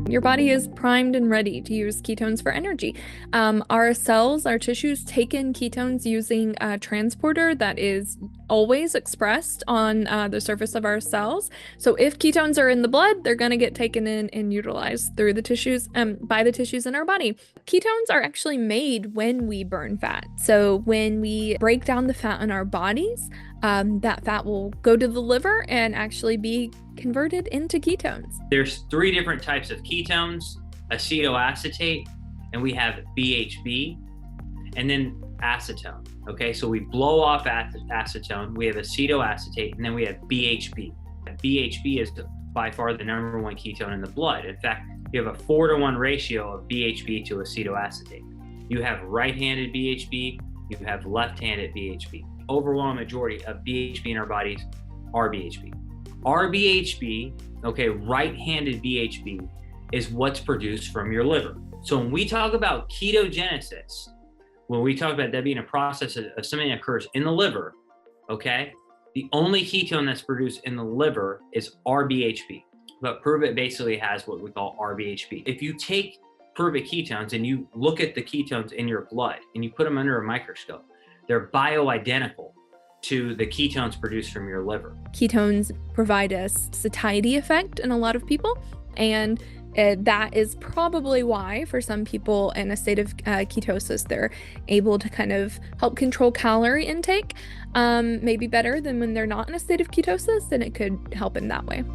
Your body is primed and ready to use ketones for energy. Our cells, our tissues take in ketones using a transporter that is always expressed on the surface of our cells. So if ketones are in the blood, they're going to get taken in and utilized through the tissues, by the tissues in our body. Ketones are actually made when we burn fat. So when we break down the fat in our bodies, that fat will go to the liver and actually be converted into ketones. There's 3 different types of ketones: acetoacetate, and we have BHB, and then acetone. Okay, so we blow off acetone, we have acetoacetate, and then we have BHB. BHB is by far the #1 ketone in the blood. In fact, you have a 4-to-1 ratio of BHB to acetoacetate. You have right-handed BHB, you have left-handed BHB. Overwhelming majority of BHB in our bodies are BHB. Our BHB, okay, right-handed BHB, is what's produced from your liver. So when we talk about ketogenesis, when we talk about that being a process of something that occurs in the liver, okay, the only ketone that's produced in the liver is RBHB. But Prüvit basically has what we call RBHB. If you take Prüvit ketones and you look at the ketones in your blood and you put them under a microscope, they're bioidentical to the ketones produced from your liver. Ketones provide a satiety effect in a lot of people, and that is probably why for some people in a state of ketosis, they're able to kind of help control calorie intake, maybe better than when they're not in a state of ketosis, and it could help in that way.